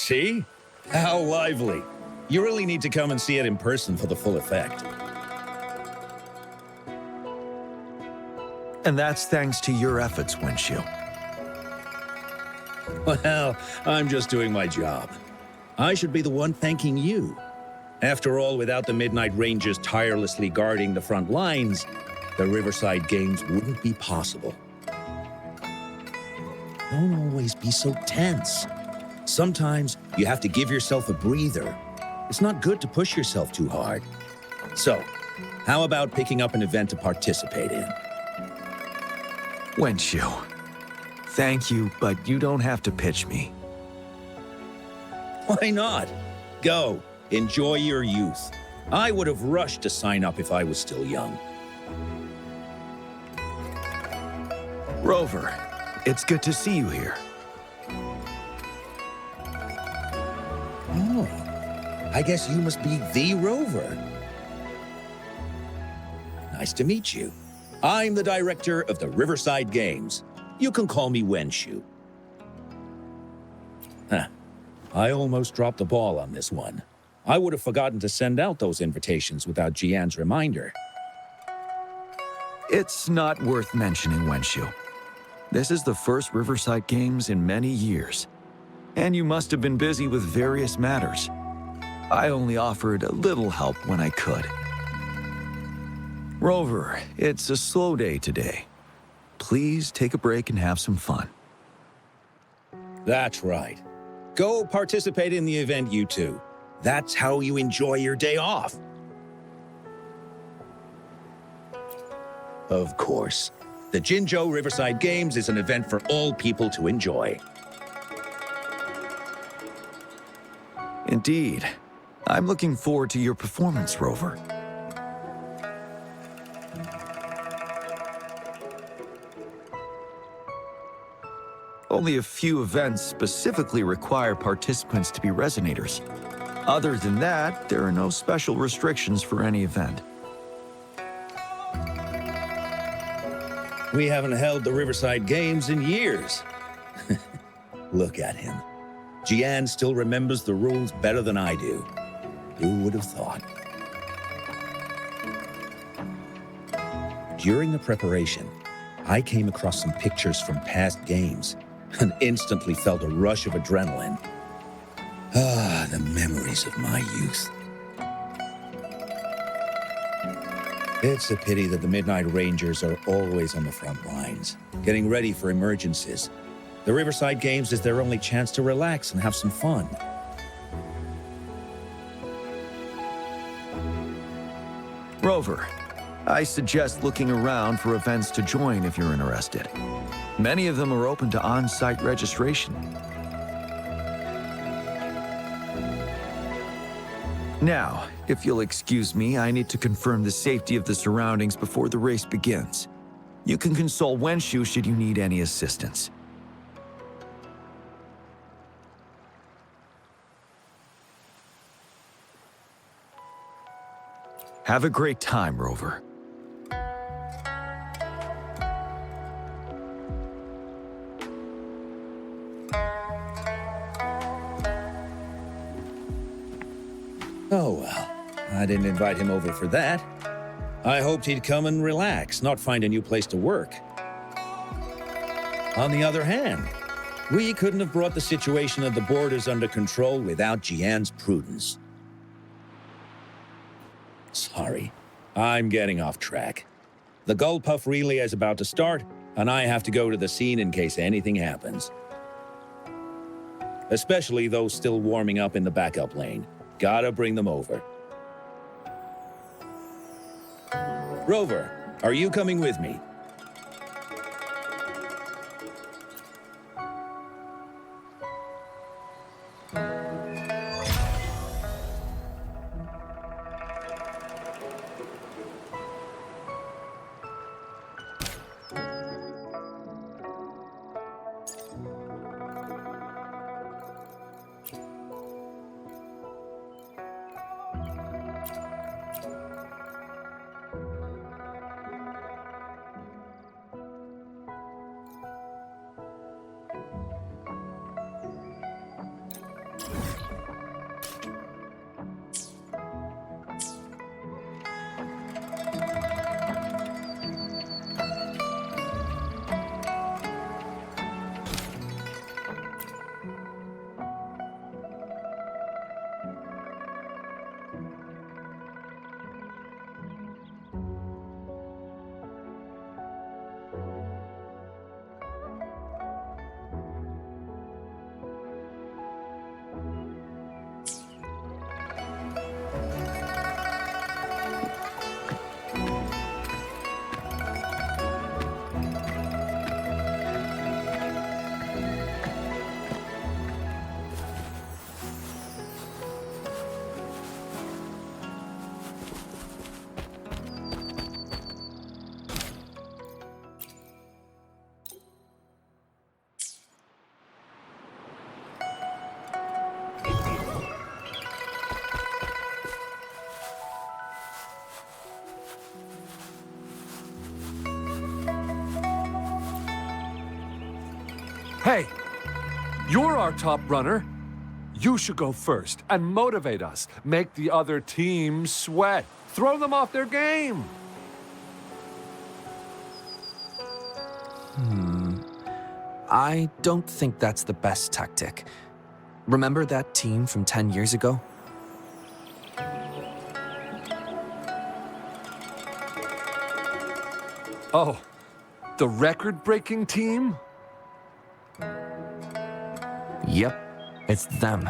See? How lively. You really need to come and see it in person for the full effect. And that's thanks to your efforts, Wenshu. Well, I'm just doing my job. I should be the one thanking you. After all, without the Midnight Rangers tirelessly guarding the front lines, the Riverside Games wouldn't be possible. Don't always be so tense. Sometimes you have to give yourself a breather. It's not good to push yourself too hard. So, how about picking up an event to participate in? Wenshu, thank you, but you don't have to pitch me. Why not? Go, enjoy your youth. I would have rushed to sign up if I was still young. Rover, it's good to see you here. Oh, I guess you must be the Rover. Nice to meet you. I'm the director of the Riverside Games. You can call me Wenshu. Huh. I almost dropped the ball on this one. I would have forgotten to send out those invitations without Jiyan's reminder. It's not worth mentioning, Wenshu. This is the first Riverside Games in many years, and you must have been busy with various matters. I only offered a little help when I could. Rover, it's a slow day today. Please take a break and have some fun. That's right. Go participate in the event, you two. That's how you enjoy your day off. Of course. The Jinzhou Riverside Games is an event for all people to enjoy. Indeed. I'm looking forward to your performance, Rover. Only a few events specifically require participants to be resonators. Other than that, there are no special restrictions for any event. We haven't held the Riverside Games in years. Look at him. Jiyan still remembers the rules better than I do. Who would have thought? During the preparation, I came across some pictures from past games and instantly felt a rush of adrenaline. Ah, the memories of my youth. It's a pity that the Midnight Rangers are always on the front lines, getting ready for emergencies. The Riverside Games is their only chance to relax and have some fun. Rover, I suggest looking around for events to join if you're interested. Many of them are open to on-site registration. Now, if you'll excuse me, I need to confirm the safety of the surroundings before the race begins. You can consult Wenshu should you need any assistance. Have a great time, Rover. Oh, well, I didn't invite him over for that. I hoped he'd come and relax, not find a new place to work. On the other hand, we couldn't have brought the situation at the borders under control without Jiyan's prudence. Sorry, I'm getting off track. The Gull Puff relay is about to start, and I have to go to the scene in case anything happens. Especially those still warming up in the backup lane. Gotta bring them over. Rover, are you coming with me? Hey, you're our top runner. You should go first and motivate us. Make the other team sweat. Throw them off their game. I don't think that's the best tactic. Remember that team from 10 years ago? Oh, the record-breaking team? Yep, it's them.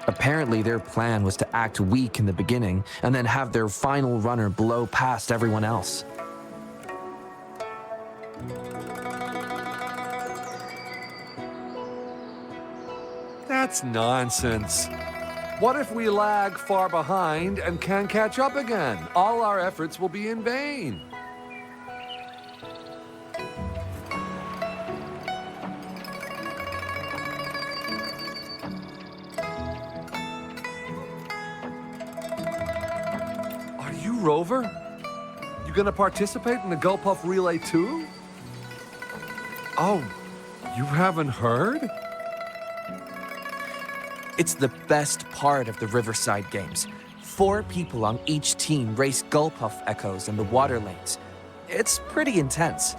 Apparently their plan was to act weak in the beginning and then have their final runner blow past everyone else. That's nonsense. What if we lag far behind and can't catch up again? All our efforts will be in vain. Are you Rover? You gonna participate in the Gulpuff Relay too? Oh, you haven't heard? It's the best part of the Riverside Games. 4 people on each team race Gulpuff Echoes in the water lanes. It's pretty intense.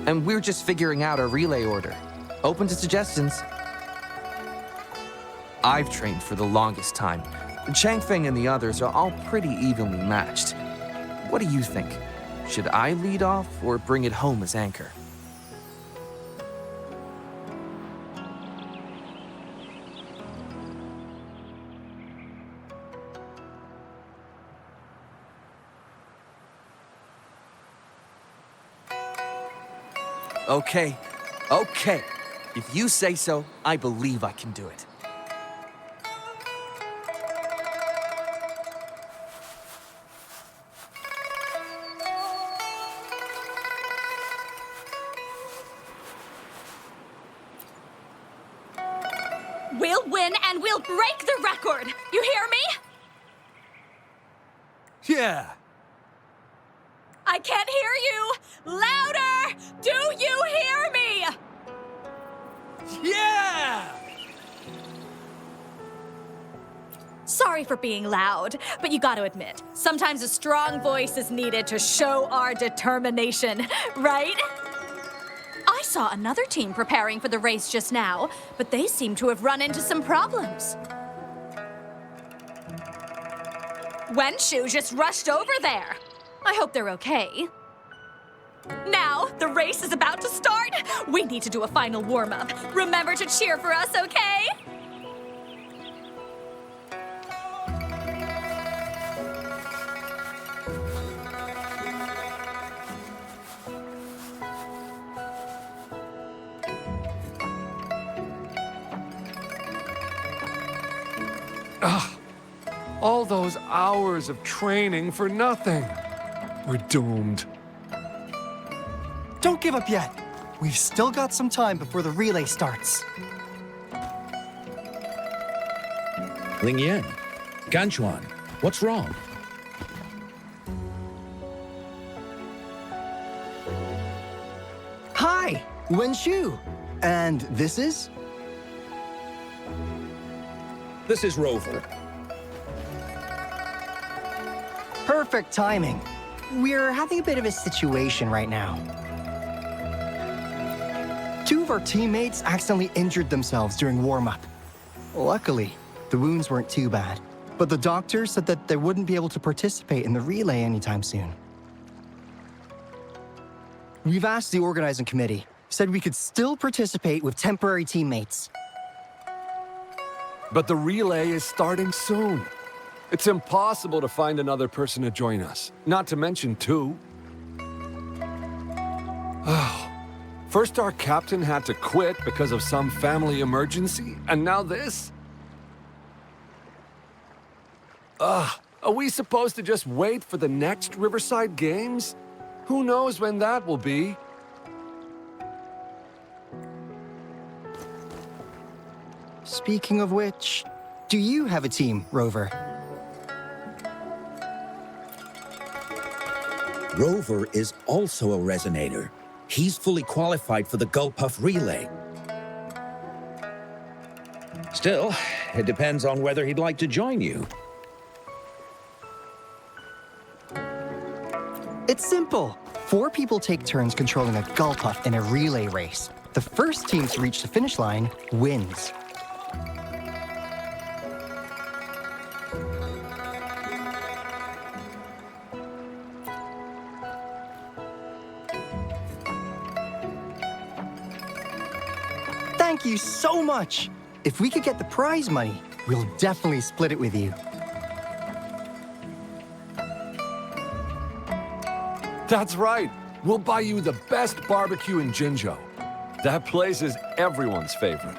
And we're just figuring out our relay order. Open to suggestions. I've trained for the longest time. Changfeng and the others are all pretty evenly matched. What do you think? Should I lead off or bring it home as anchor? Okay. If you say so, I believe I can do it. We'll win and we'll break the record! You hear me? Yeah. I can't hear you! Louder! Do you hear me? Yeah! Sorry for being loud, but you gotta admit, sometimes a strong voice is needed to show our determination, right? I saw another team preparing for the race just now, but they seem to have run into some problems. Wenshu just rushed over there. I hope they're okay. Now, the race is about to start. We need to do a final warm-up. Remember to cheer for us, okay? All those hours of training for nothing. We're doomed. Don't give up yet. We've still got some time before the relay starts. Lingyan, Ganchuan, what's wrong? Hi, Wenshu. And this is? This is Rover. Perfect timing. We're having a bit of a situation right now. 2 of our teammates accidentally injured themselves during warm-up. Luckily, the wounds weren't too bad, but the doctor said that they wouldn't be able to participate in the relay anytime soon. We've asked the organizing committee, said we could still participate with temporary teammates. But the relay is starting soon. It's impossible to find another person to join us, not to mention 2. First our captain had to quit because of some family emergency, and now this? Are we supposed to just wait for the next Riverside Games? Who knows when that will be? Speaking of which, do you have a team, Rover? Rover is also a resonator. He's fully qualified for the Gulpuff Relay. Still, it depends on whether he'd like to join you. It's simple. 4 people take turns controlling a Gulpuff in a relay race. The first team to reach the finish line wins. Thank you so much! If we could get the prize money, we'll definitely split it with you. That's right. We'll buy you the best barbecue in Jinzhou. That place is everyone's favorite.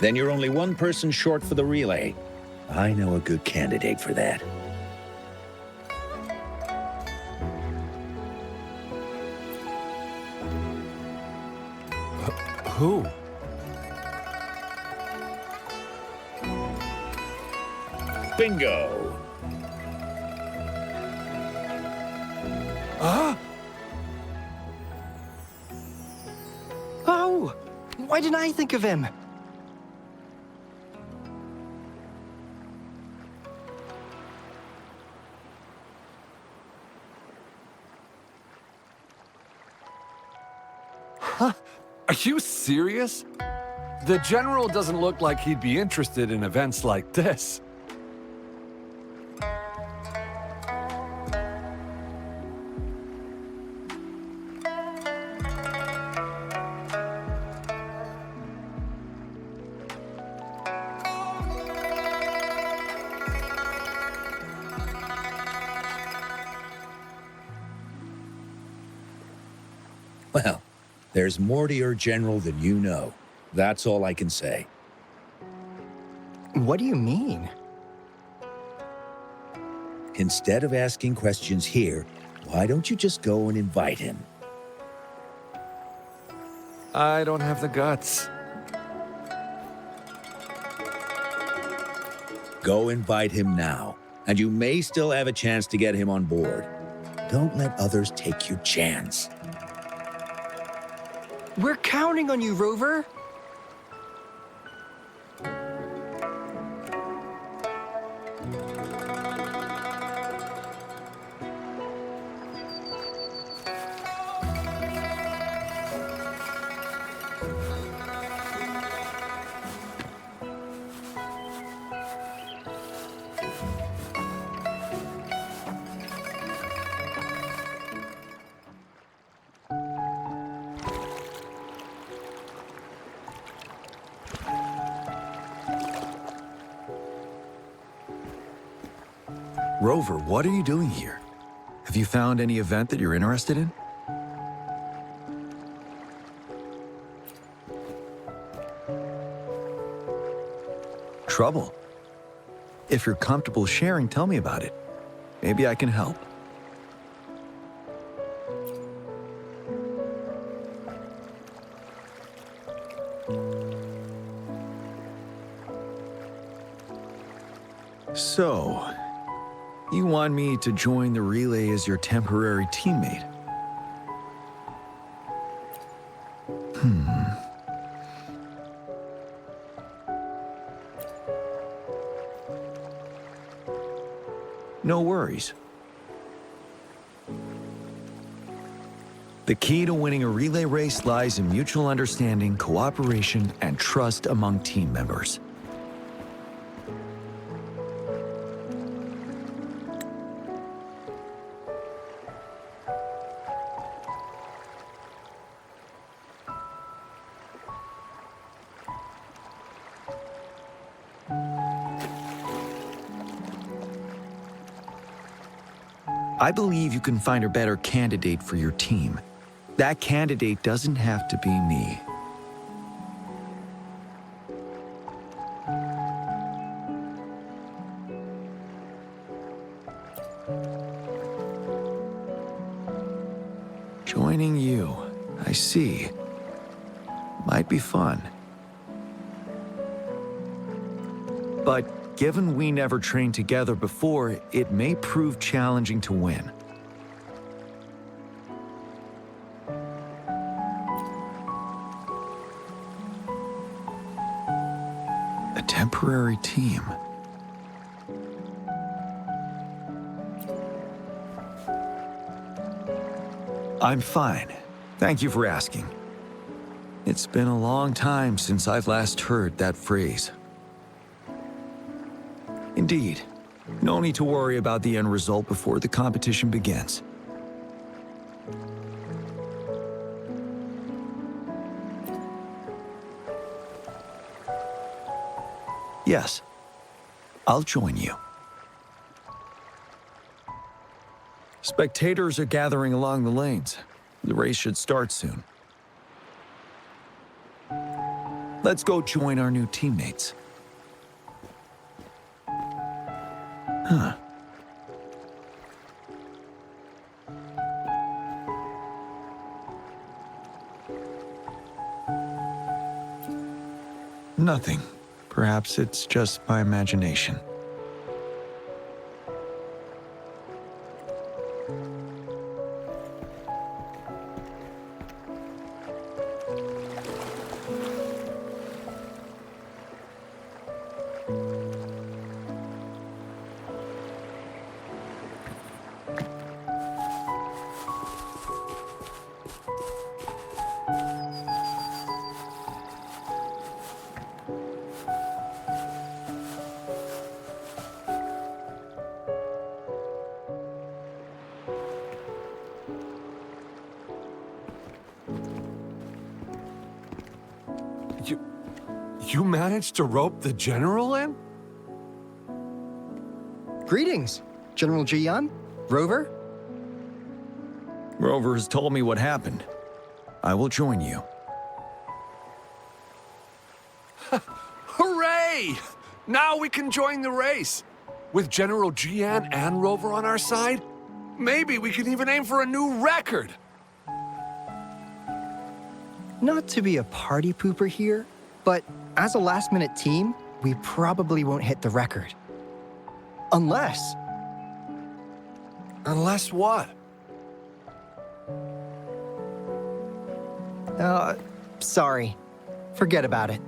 Then you're only one person short for the relay. I know a good candidate for that. Who? Bingo! Huh? Oh! Why didn't I think of him? Are you serious? The General doesn't look like he'd be interested in events like this. Well, there's more to your general than you know. That's all I can say. What do you mean? Instead of asking questions here, why don't you just go and invite him? I don't have the guts. Go invite him now, and you may still have a chance to get him on board. Don't let others take your chance. We're counting on you, Rover! Rover, what are you doing here? Have you found any event that you're interested in? Trouble? If you're comfortable sharing, tell me about it. Maybe I can help. So, you want me to join the relay as your temporary teammate? No worries. The key to winning a relay race lies in mutual understanding, cooperation, and trust among team members. I believe you can find a better candidate for your team. That candidate doesn't have to be me. Joining you, I see. Might be fun. But given we never trained together before, it may prove challenging to win. temporary team. I'm fine. Thank you for asking. It's been a long time since I've last heard that phrase. Indeed, no need to worry about the end result before the competition begins. Yes, I'll join you. Spectators are gathering along the lanes. The race should start soon. Let's go join our new teammates. Huh. Nothing. Perhaps it's just my imagination. You managed to rope the general in? Greetings, General Jiyan, Rover. Rover has told me what happened. I will join you. Hooray! Now we can join the race. With General Jiyan and Rover on our side, maybe we can even aim for a new record. Not to be a party pooper here, but as a last-minute team, we probably won't hit the record. Unless... Unless what? Sorry. Forget about it.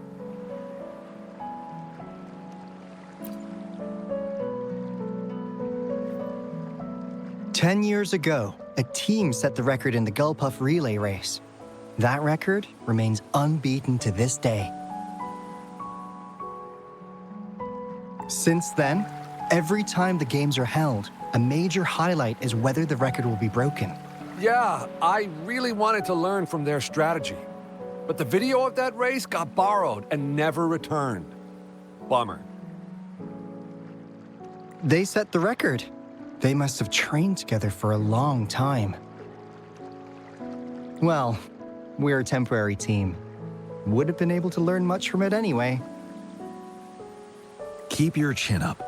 Ten years ago, a team set the record in the Gullpuff relay race. That record remains unbeaten to this day. Since then, every time the games are held, a major highlight is whether the record will be broken. Yeah, I really wanted to learn from their strategy. But the video of that race got borrowed and never returned. Bummer. They set the record. They must have trained together for a long time. Well, we're a temporary team. Would have been able to learn much from it anyway. Keep your chin up.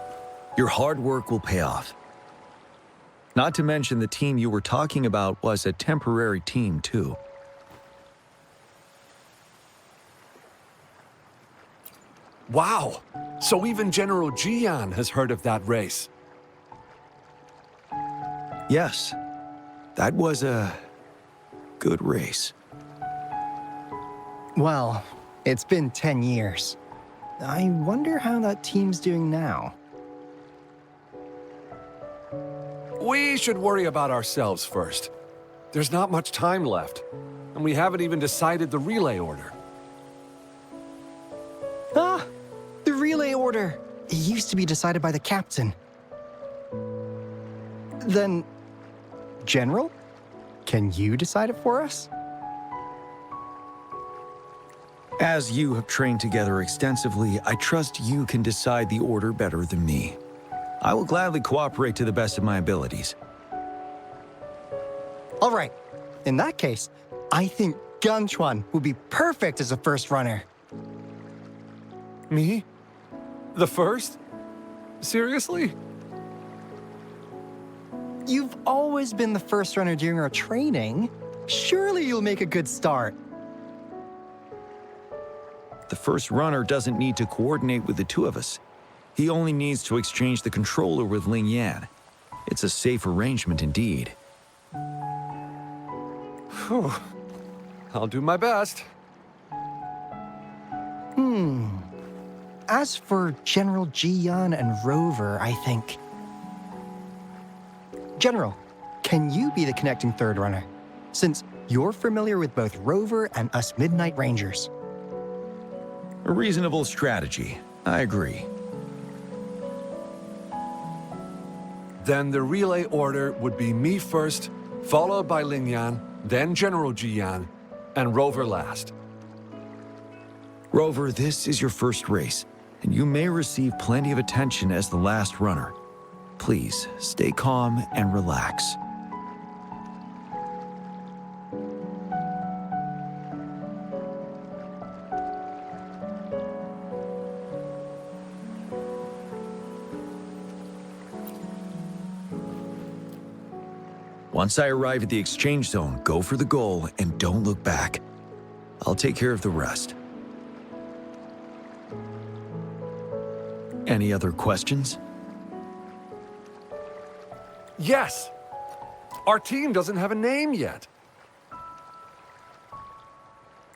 Your hard work will pay off. Not to mention the team you were talking about was a temporary team, too. Wow! So even General Jiyan has heard of that race. Yes, that was a good race. Well, it's been 10 years. I wonder how that team's doing now. We should worry about ourselves first. There's not much time left, and we haven't even decided the relay order. Ah! The relay order! It used to be decided by the captain. Then, General? Can you decide it for us? As you have trained together extensively, I trust you can decide the order better than me. I will gladly cooperate to the best of my abilities. All right. In that case, I think Gunchuan would be perfect as a first runner. Me? The first? Seriously? You've always been the first runner during our training. Surely you'll make a good start. The first runner doesn't need to coordinate with the two of us. He only needs to exchange the controller with Ling Yan. It's a safe arrangement indeed. Whew. I'll do my best. as for General Jiyan and Rover, I think... General, can you be the connecting third runner? Since you're familiar with both Rover and us Midnight Rangers. A reasonable strategy. I agree. Then the relay order would be me first, followed by Lingyan, then General Jiyan, and Rover last. Rover, this is your first race, and you may receive plenty of attention as the last runner. Please, stay calm and relax. Once I arrive at the exchange zone, go for the goal and don't look back. I'll take care of the rest. Any other questions? Yes! Our team doesn't have a name yet.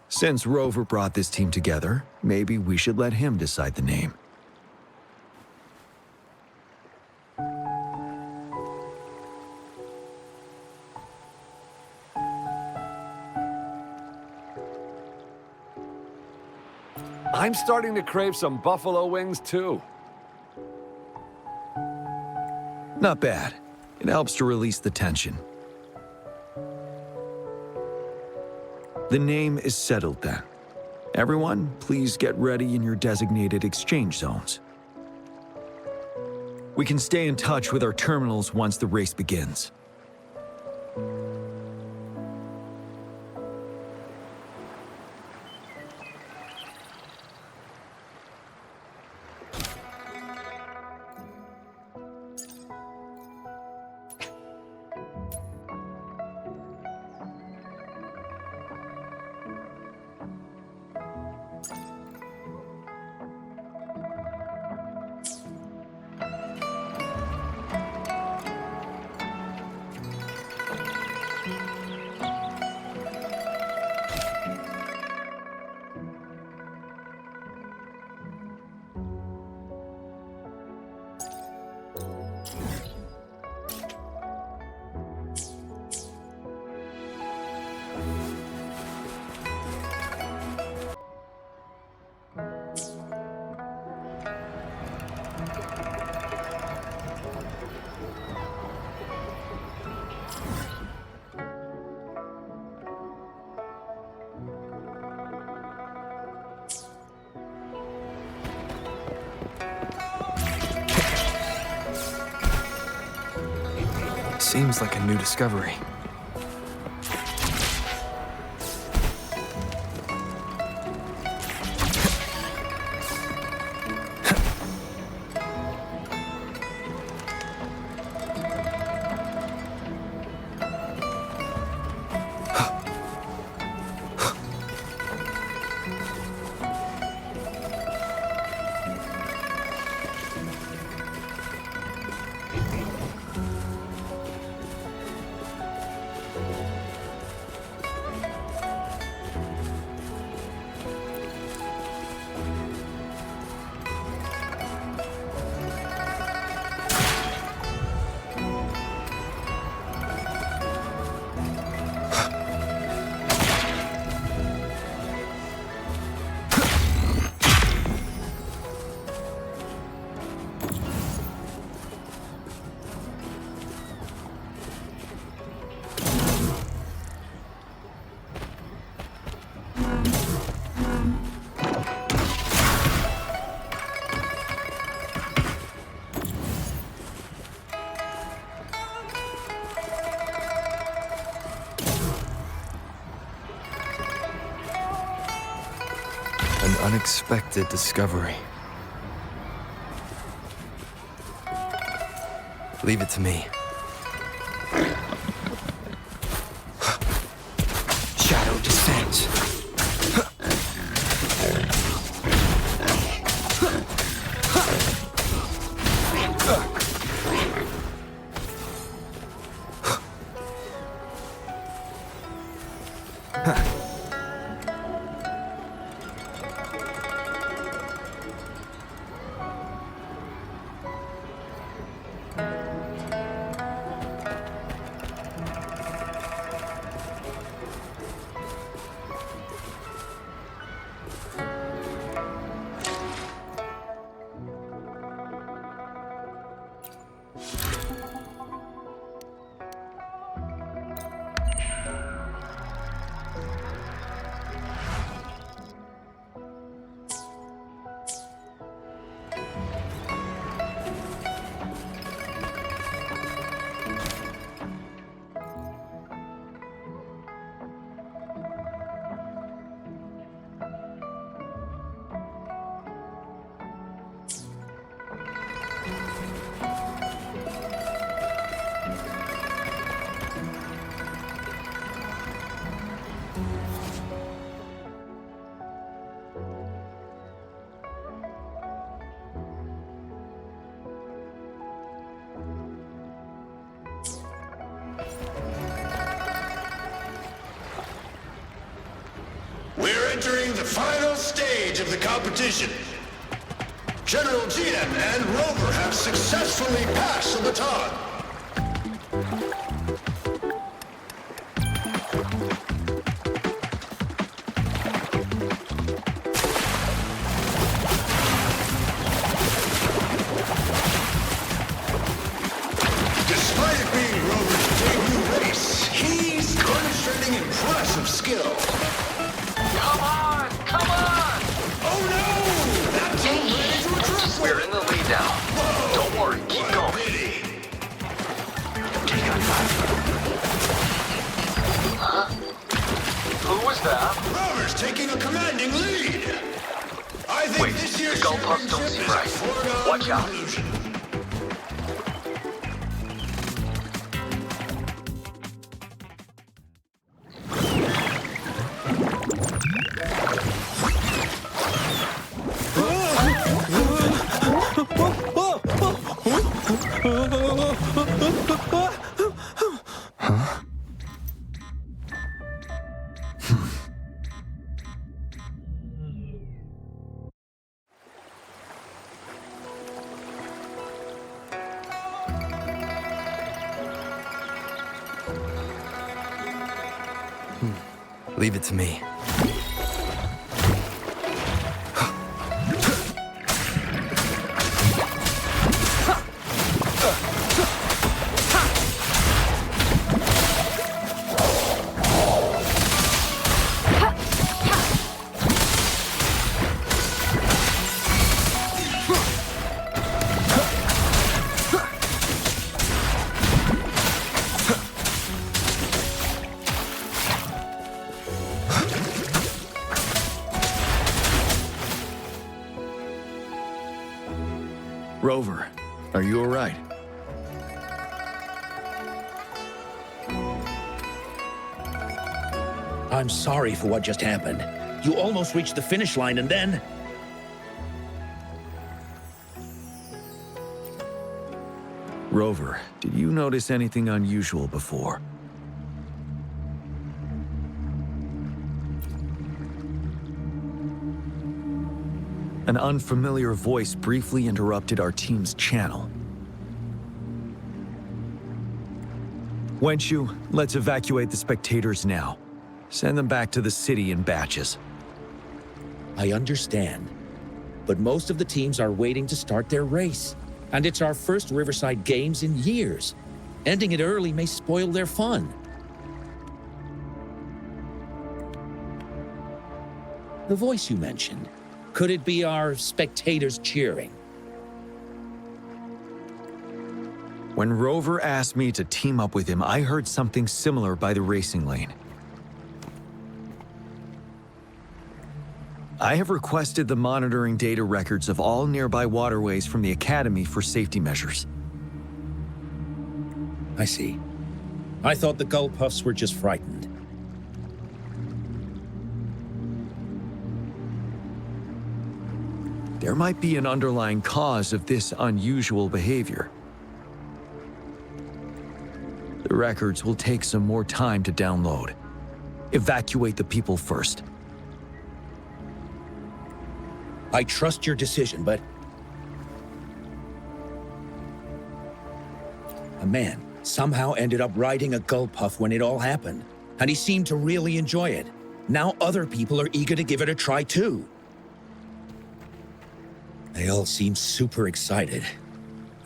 Since Rover brought this team together, maybe we should let him decide the name. I'm starting to crave some buffalo wings, too. Not bad. It helps to release the tension. The name is settled then. Everyone, please get ready in your designated exchange zones. We can stay in touch with our terminals once the race begins. Seems like a new discovery. An unexpected discovery. Leave it to me. Shadow descends. entering the final stage of the competition. General Jiyan and Rover have successfully passed the baton. Despite it being Rover's debut race, he's demonstrating impressive skill. Come on! Come on! Oh no! That's a ready to a triple! We're in the lead now. Don't worry, keep What a going. pity. Who was that? Rover's taking a commanding lead. I think Wait, this year's the goalposts don't championship seem is a right. foregone Watch out. conclusion. Leave it to me. Rover, are you all right? I'm sorry for what just happened. You almost reached the finish line and then... Rover, did you notice anything unusual before? An unfamiliar voice briefly interrupted our team's channel. Wenshu, let's evacuate the spectators now. Send them back to the city in batches. I understand. But most of the teams are waiting to start their race. And it's our first Riverside Games in years. Ending it early may spoil their fun. The voice you mentioned, could it be our spectators cheering? When Rover asked me to team up with him, I heard something similar by the racing lane. I have requested the monitoring data records of all nearby waterways from the Academy for safety measures. I see. I thought the gull puffs were just frightened. There might be an underlying cause of this unusual behavior. The records will take some more time to download. Evacuate the people first. I trust your decision, but... A man somehow ended up riding a gull puff when it all happened, and he seemed to really enjoy it. Now other people are eager to give it a try too. They all seem super excited.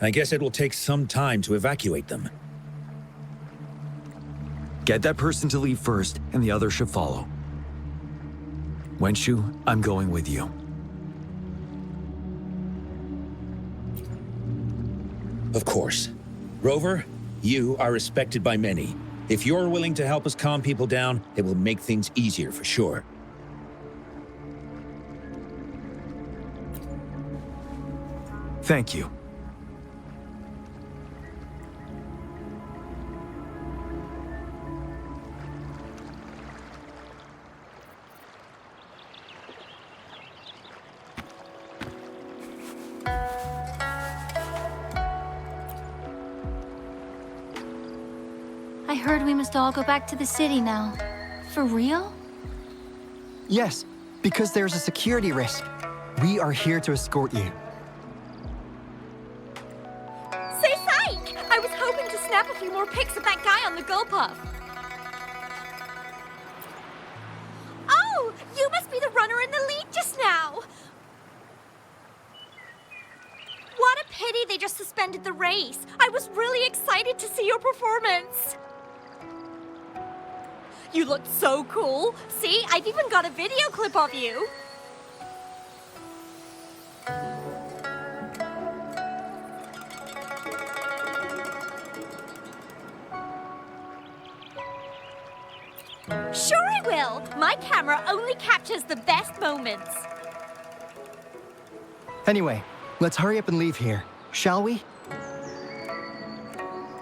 I guess it will take some time to evacuate them. Get that person to leave first, and the others should follow. Wenshu, I'm going with you. Of course. Rover, you are respected by many. If you're willing to help us calm people down, it will make things easier for sure. Thank you. I heard we must all go back to the city now. For real? Yes, Because there's a security risk. We are here to escort you. Say psych! I was hoping to snap a few more pics of that guy on the Gull Puff. Oh! You must be the runner in the lead just now! What a pity they just suspended the race. I was really excited to see your performance. You looked so cool. See, I've even got a video clip of you. Sure I will. My camera only captures the best moments. Anyway, let's hurry up and leave here, shall we?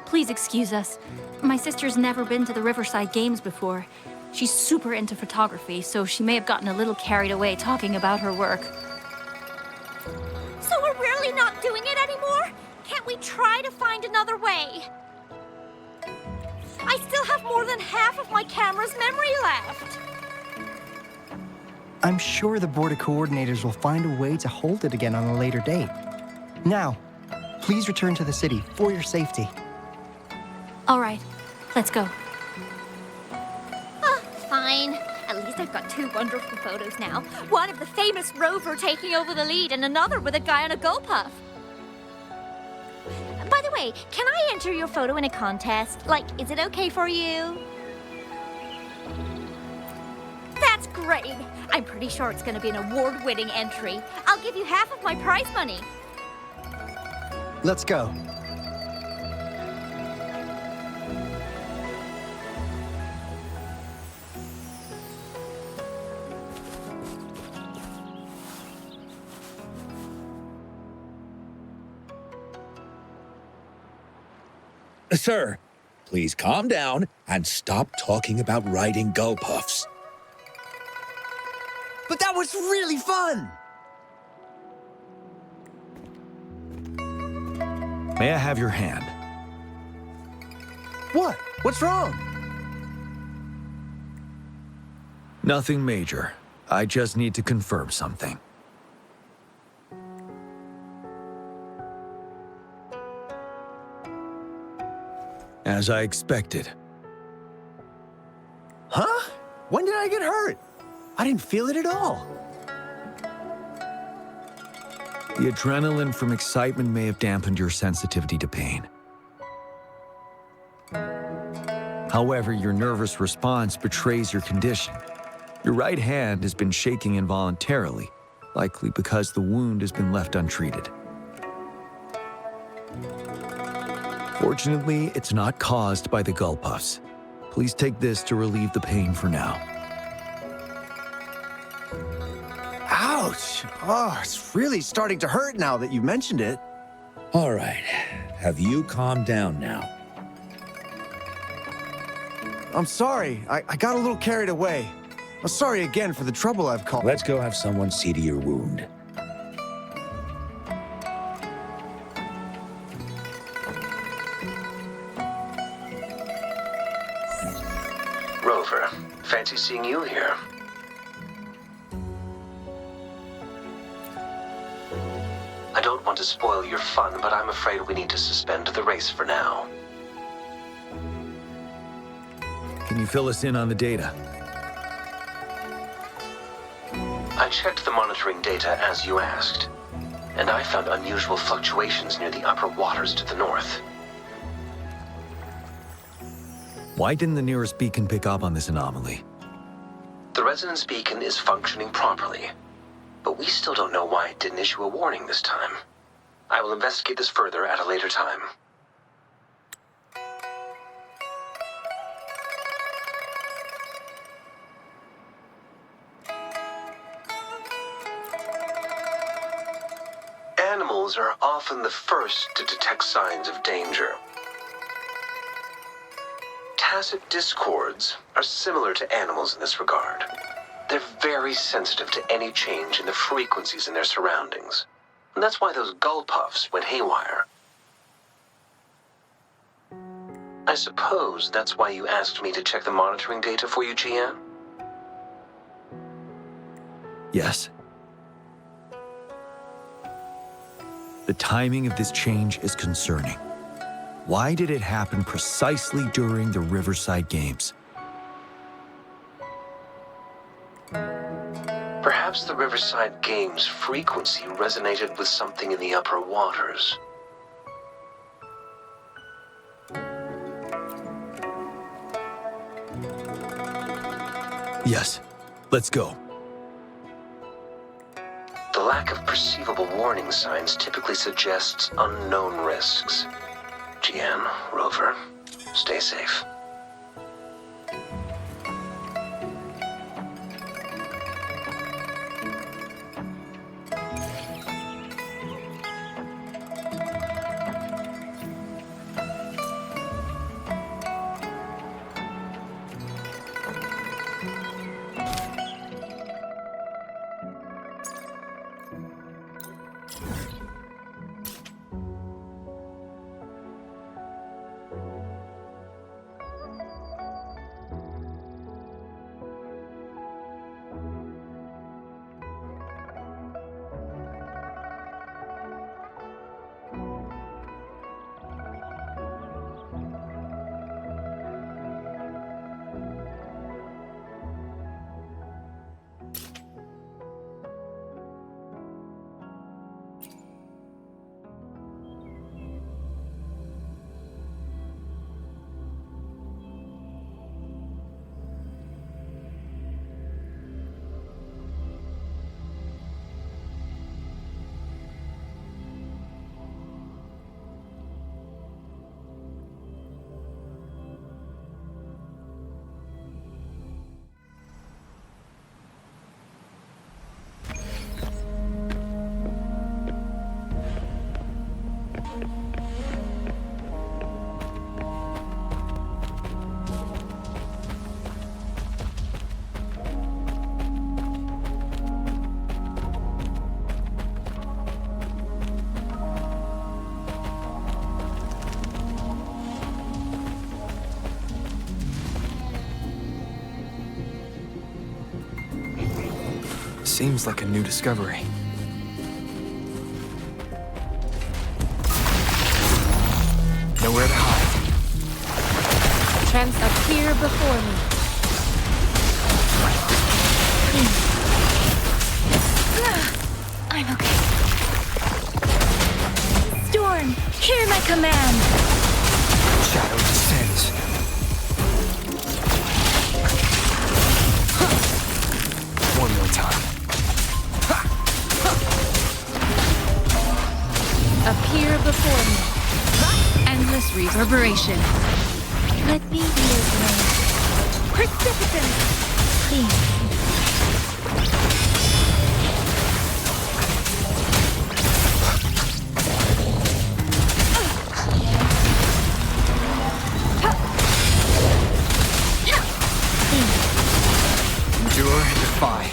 Please excuse us. My sister's never been to the Riverside Games before. She's super into photography, so she may have gotten a little carried away talking about her work. So we're really not doing it anymore? Can't we try to find another way? I still have more than half of my camera's memory left. I'm sure the board of coordinators will find a way to hold it again on a later date. Now, please return to the city for your safety. All right, let's go. Fine. At least I've got two wonderful photos now. One of the famous rover taking over the lead and another with a guy on a Gull Puff. By the way, can I enter your photo in a contest? Like, is it okay for you? That's great. I'm pretty sure it's going to be an award-winning entry. I'll give you half of my prize money. Let's go. Sir, please calm down and stop talking about riding gull puffs. But that was really fun! May I have your hand? What? What's wrong? Nothing major. I just need to confirm something. As I expected. Huh? When did I get hurt? I didn't feel it at all. The adrenaline from excitement may have dampened your sensitivity to pain. However, your nervous response betrays your condition. Your right hand has been shaking involuntarily, likely because the wound has been left untreated. Fortunately, it's not caused by the gull puffs. Please take this to relieve the pain for now. Ouch! Oh, it's really starting to hurt now that you mentioned it. All right, have you calmed down now? I'm sorry. I got a little carried away. I'm sorry again for the trouble I've caused. Let's go have someone see to your wound. Rover, fancy seeing you here. I don't want to spoil your fun, but I'm afraid we need to suspend the race for now. Can you fill us in on the data? I checked the monitoring data as you asked, and I found unusual fluctuations near the upper waters to the north. Why didn't the nearest beacon pick up on this anomaly? The resonance beacon is functioning properly, but we still don't know why it didn't issue a warning this time. I will investigate this further at a later time. Animals are often the first to detect signs of danger. Tacit discords are similar to animals in this regard. They're very sensitive to any change in the frequencies in their surroundings. And that's why those gull puffs went haywire. I suppose that's why you asked me to check the monitoring data for you, Jiyan? Yes. The timing of this change is concerning. Why did it happen precisely during the Riverside Games? Perhaps the Riverside Games' frequency resonated with something in the upper waters. Yes. Let's go. The lack of perceivable warning signs typically suggests unknown risks. Jiyan, Rover, stay safe. Seems like a new discovery. Nowhere to hide. Trends appear before me. I'm okay. Storm, hear my command. Shadow descends. One more time. Appear before me. Endless reverberation. Let me hear blame. Precipitant. Please. Endure and defy.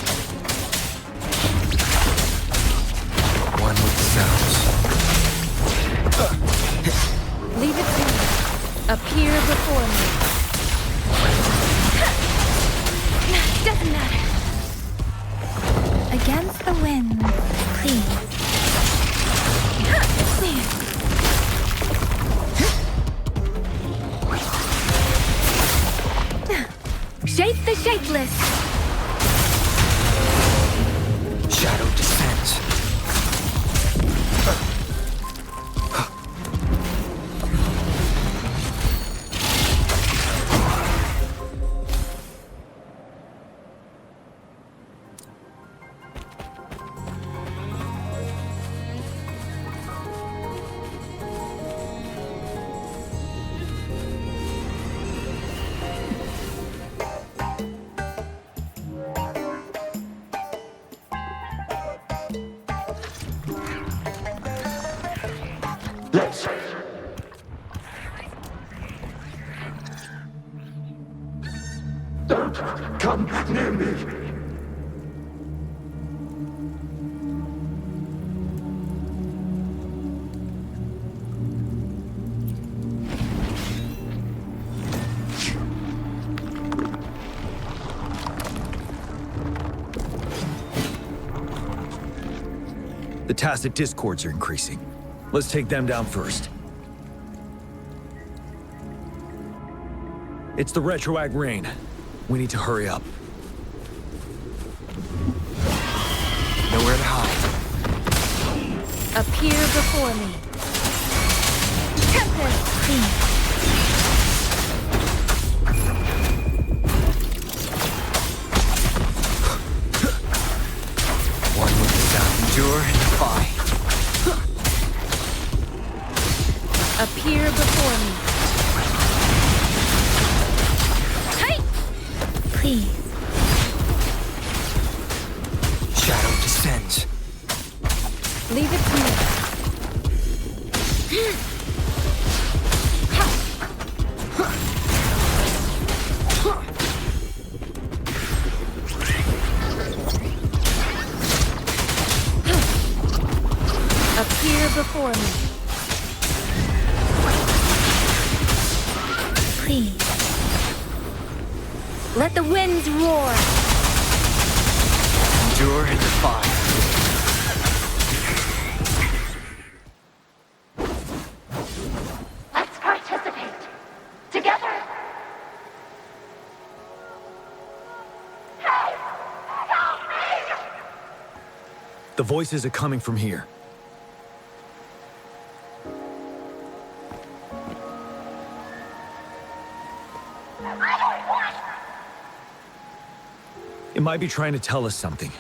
One with the sounds. Leave it to me. Appear before me. Doesn't matter. Against the wind, please. Shape the shapeless. Shadow descends. Yes. Don't come near me. tacit discords are increasing. Let's take them down first. It's the retroag rain. We need to hurry up. Nowhere to hide. Appear before me. Tempest, please. One look is down. Endure and defy. Appear before me. Hey! Please. Shadow descends. Leave it to me. Appear before me. Please. Let the winds roar. Endure and defy. Let's participate. Together. Hey! Help me! The voices are coming from here. It might be trying to tell us something.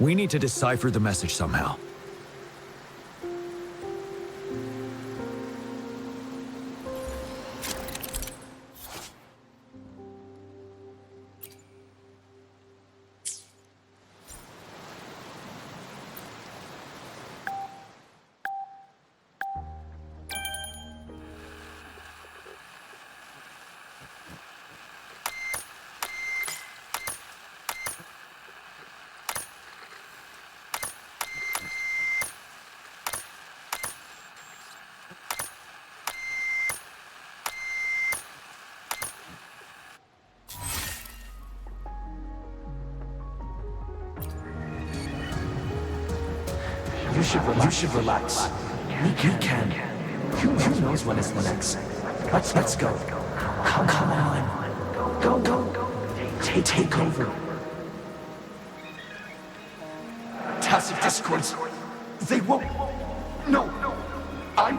We need to decipher the message somehow. You should relax. We can. Who knows when it's next? Let's go. Come on. Go. Take over. Tacit discords. They won't. No. I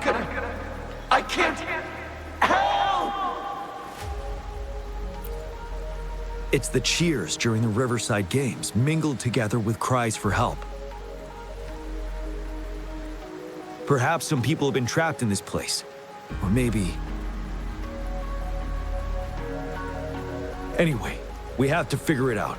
can't. Help! It's the cheers during the Riverside Games, mingled together with cries for help. Perhaps some people have been trapped in this place. Or maybe... Anyway, we have to figure it out.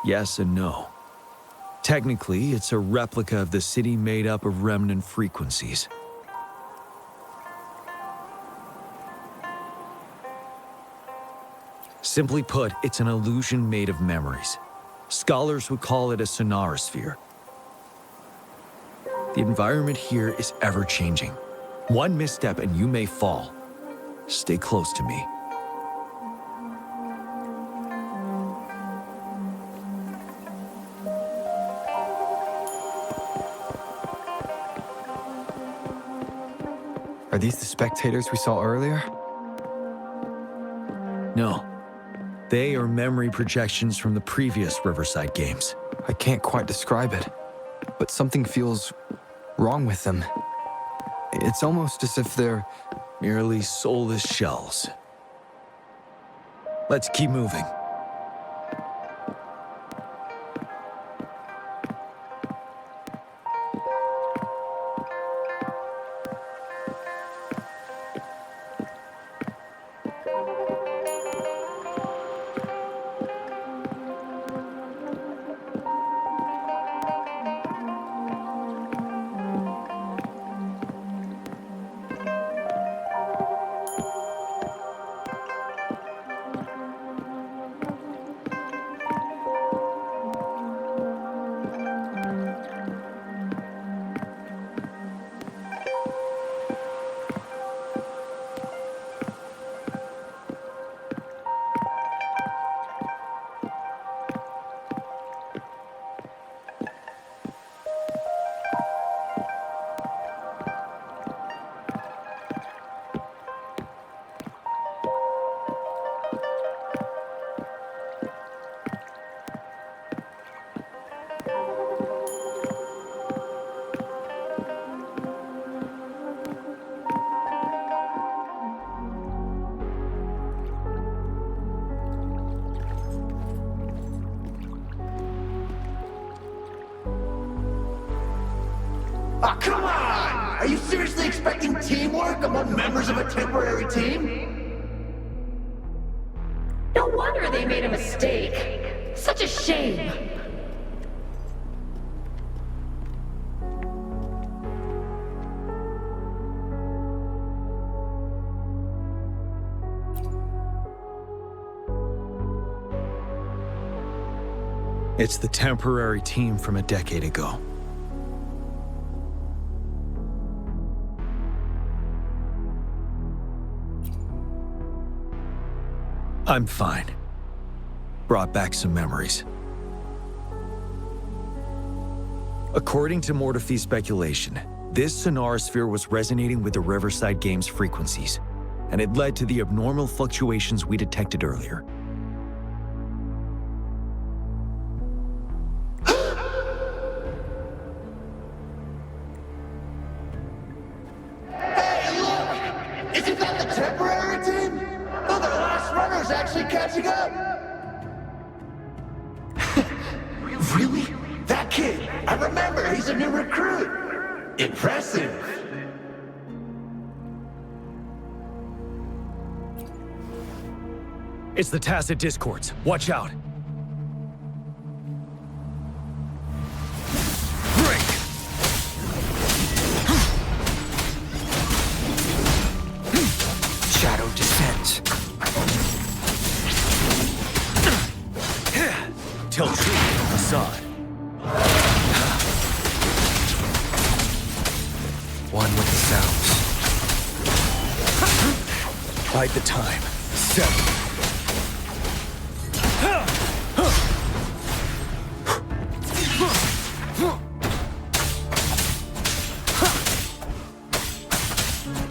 Yes and no. Technically, it's a replica of the city made up of remnant frequencies. Simply put, it's an illusion made of memories. Scholars would call it a sonorosphere. The environment here is ever-changing. One misstep and you may fall. Stay close to me. Are these the spectators we saw earlier? No. They are memory projections from the previous Riverside Games. I can't quite describe it, but something feels wrong with them. It's almost as if they're Merely soulless shells. Let's keep moving. Ah, come on! Are you seriously expecting teamwork among members of a temporary team? No wonder they made a mistake. Such a shame. It's the temporary team from a decade ago. I'm fine. Brought back some memories. According to Mortefy's speculation, this sonar sphere was resonating with the Riverside Games frequencies, and it led to the abnormal fluctuations we detected earlier. Hey, look! Isn't that the temporary team? Oh, the last runner's actually catching up! Really? That kid! I remember, he's a new recruit! Impressive! It's the tacit discords. Watch out. Break! shadow descends. Tell truth to the facade. One with the sounds. Bide the time. 7.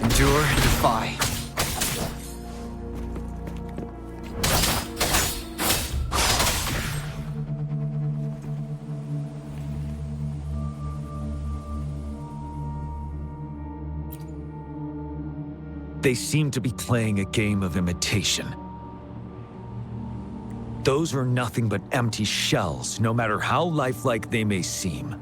Endure and defy. They seem to be playing a game of imitation. Those are nothing but empty shells, no matter how lifelike they may seem.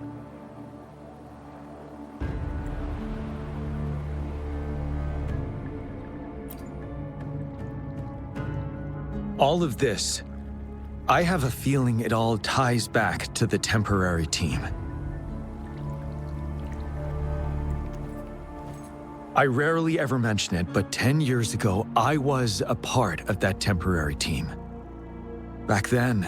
All of this, I have a feeling it all ties back to the temporary team. I rarely ever mention it, but 10 years ago, I was a part of that temporary team. Back then,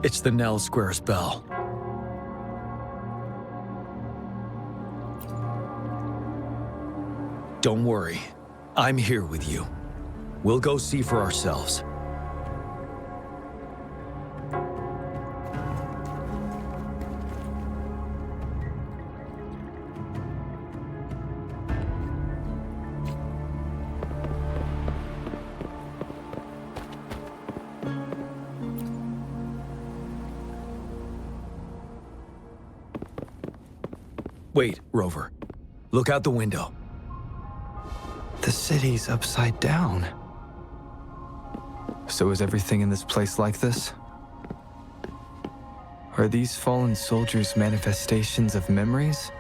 it's the Nell Squares bell. Don't worry, I'm here with you. We'll go see for ourselves. Wait, Rover. Look out the window. The city's upside down. So is everything in this place like this? Are these fallen soldiers manifestations of memories?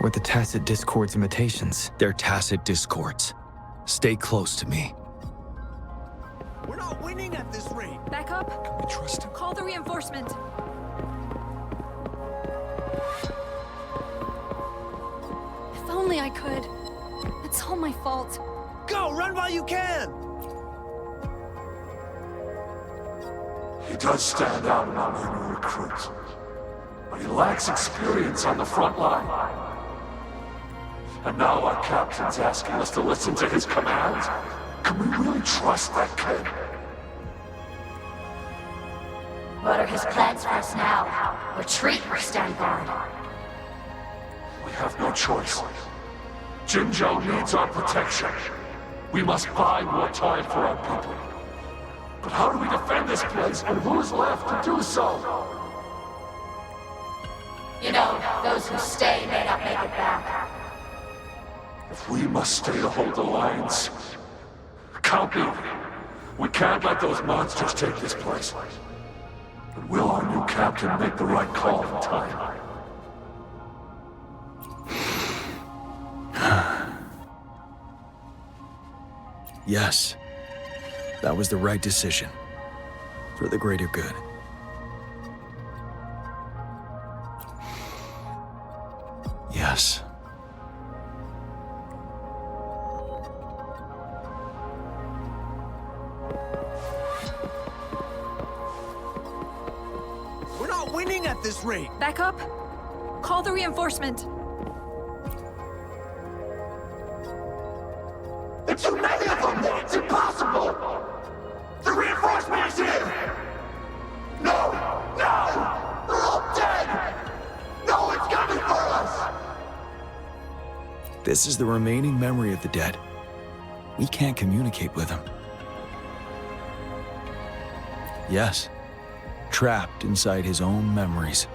Or the tacit discords imitations? They're tacit discords. Stay close to me. We're not winning at this rate. Back up. Can we trust him? Call the reinforcement. If only I could. It's all my fault. Go, run while you can! He does stand out among our new recruits, but he lacks experience on the front line. And now our captain's asking us to listen to his commands. Can we really trust that kid? What are his plans for us now? Retreat or stand guard? We have no choice. Jinzhou needs our protection. We must buy more time for our people. But how do we defend this place, and who's left to do so? You know, those who stay may not make it back. If we must stay to hold the lines, count me. We can't let those monsters take this place. But will our new captain make the right call in time? Yes. That was the right decision. For the greater good. Yes. We're not winning at this rate. Back up. Call the reinforcement. There's too many of them! It's impossible! The reinforcement is here! No! No! They're all dead! No one's coming for us! This is the remaining memory of the dead. We can't communicate with them. Yes. Trapped inside his own memories.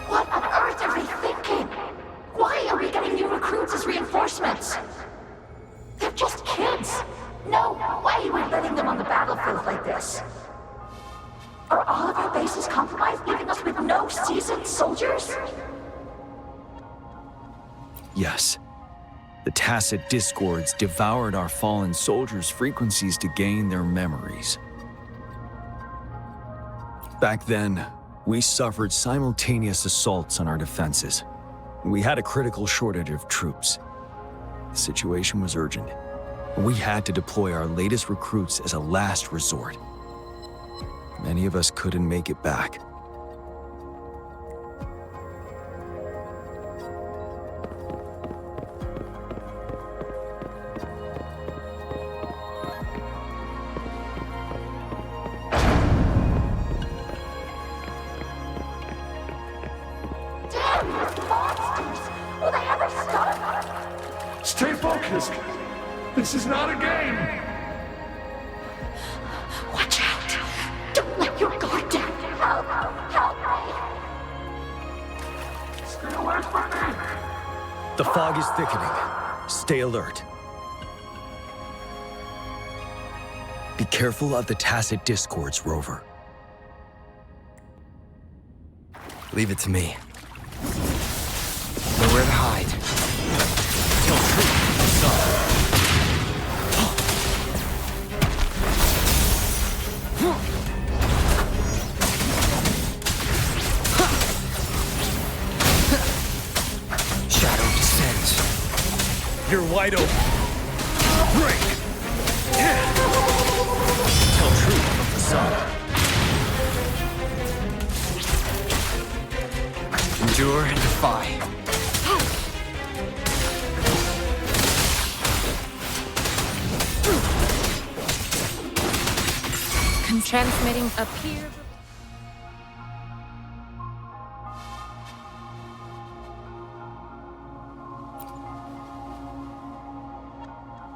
What on earth are they thinking? Why are we getting new recruits as reinforcements? They're just kids. No way we're letting them on the battlefield like this. Are all of our bases compromised, leaving us with no seasoned soldiers? Yes. The tacit discords devoured our fallen soldiers' frequencies to gain their memories. Back then, we suffered simultaneous assaults on our defenses. We had a critical shortage of troops. The situation was urgent. We had to deploy our latest recruits as a last resort. Many of us couldn't make it back. Damn, these monsters! Will they ever stop? Stay focused! This is not a game! Watch out! Don't let your guard down! Help! Help me! Stay away from me! The fog is thickening. Stay alert. Be careful of the tacit discords, Rover. Leave it to me. Nowhere to hide. Tell truth, son. Shadow descends. You're wide open. Break! Tell truth, son. Endure and defy. Transmitting a peer.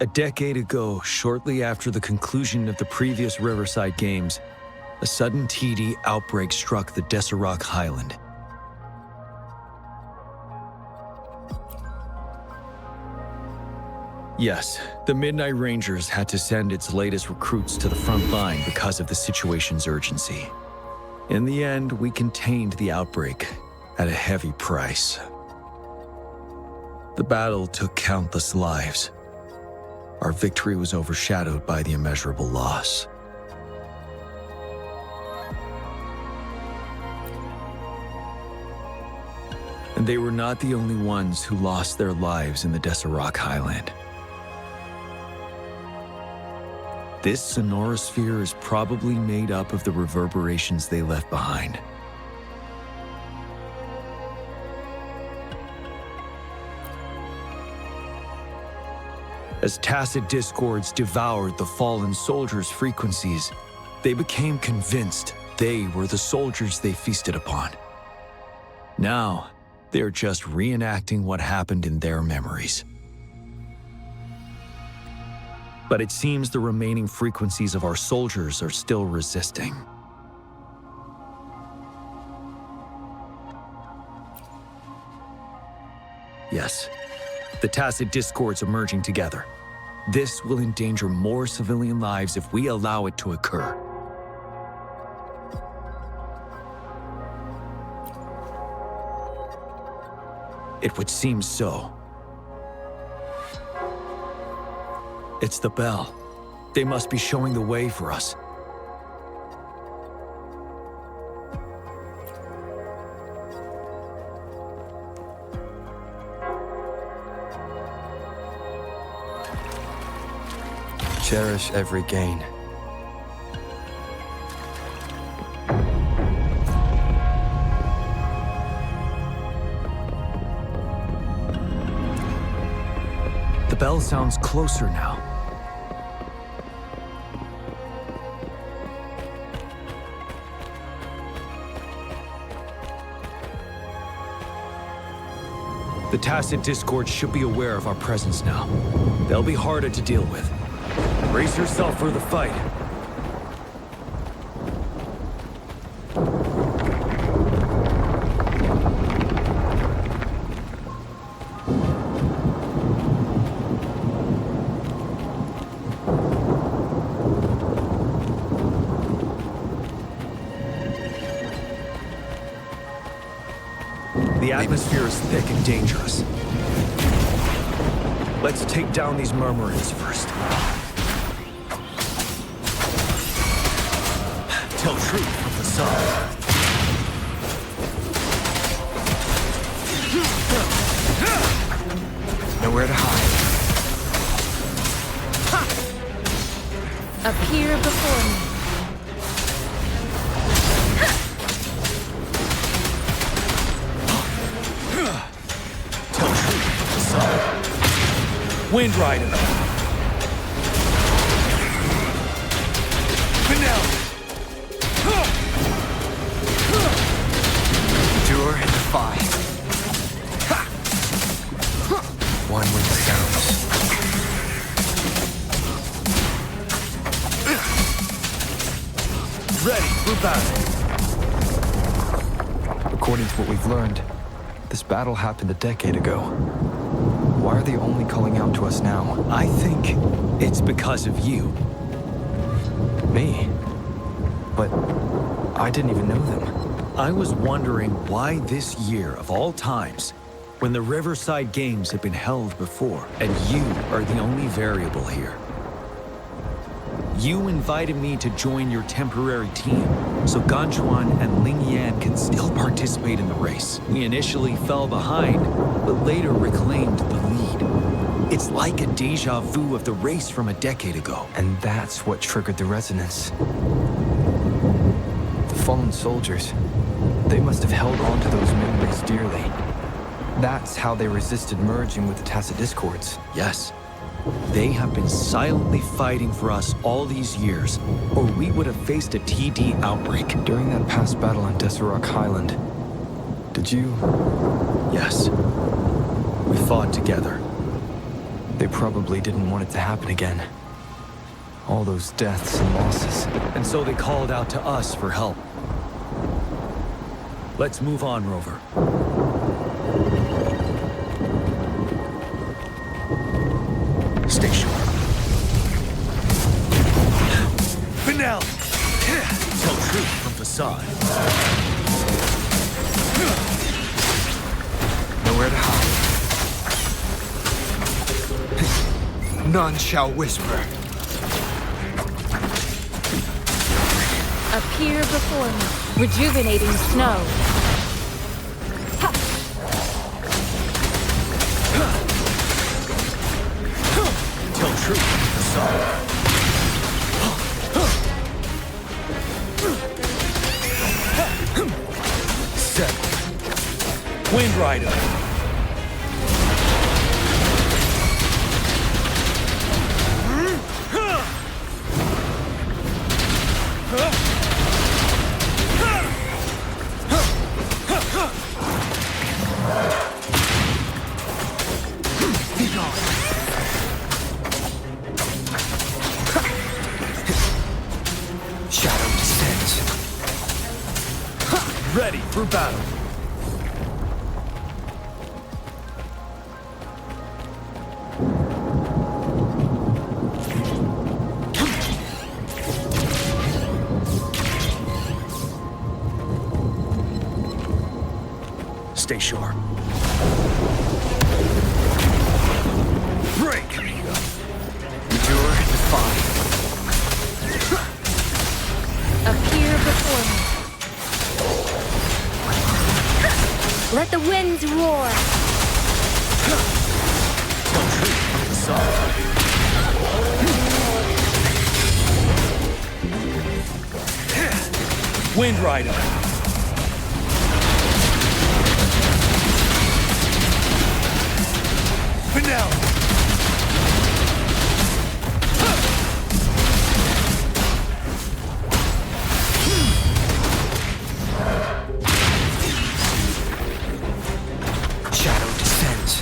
A decade ago, shortly after the conclusion of the previous Riverside Games, a sudden TD outbreak struck the Desirok Highland. Yes, the Midnight Rangers had to send its latest recruits to the front line because of the situation's urgency. In the end, we contained the outbreak at a heavy price. The battle took countless lives. Our victory was overshadowed by the immeasurable loss. And they were not the only ones who lost their lives in the Desirok Highland. This sonorosphere is probably made up of the reverberations they left behind. As tacit discords devoured the fallen soldiers' frequencies, they became convinced they were the soldiers they feasted upon. Now, they're just reenacting what happened in their memories. But it seems the remaining frequencies of our soldiers are still resisting. Yes, the tacit discords are merging together. This will endanger more civilian lives if we allow it to occur. It would seem so. It's the bell. They must be showing the way for us. Cherish every gain. The bell sounds closer now. The tacit discord should be aware of our presence now. They'll be harder to deal with. Brace yourself for the fight. The atmosphere is thick and dangerous. Let's take down these murmurings first. Tell truth from the sun. Nowhere to hide. Appear before me. Tell truth from the sun. Wind Rider. Finale. Endure and defy. One with the sounds. Ready for battle. According to what we've learned, this battle happened a decade ago. Why are they only calling out to us now? I think it's because of you. Me? But I didn't even know them. I was wondering why this year of all times, when the Riverside Games have been held before, and you are the only variable here. You invited me to join your temporary team, so Ganchuan and Ling Yan can still participate in the race. We initially fell behind, but later reclaimed the lead. It's like a deja vu of the race from a decade ago. And that's what triggered the resonance. The fallen soldiers, they must have held on to those memories dearly. That's how they resisted merging with the tacit discords. Yes. They have been silently fighting for us all these years, or we would have faced a TD outbreak. During that past battle on Desirok Highland, did you... Yes. We fought together. They They probably didn't want it to happen again. All those deaths and losses. And so they called out to us for help. Let's move on, Rover. Stay sharp. Finale! Tell truth from facade. Nowhere to hide. None shall whisper. Appear before me, rejuvenating snow. Tell truth from facade. Settle. Wind Rider. Shadow descends. Ready for battle. Stay sharp. Break! Endure, defy. Appear before me. Let the winds roar. Tell truth from facade. Wind Rider. Finale. Shadow descends.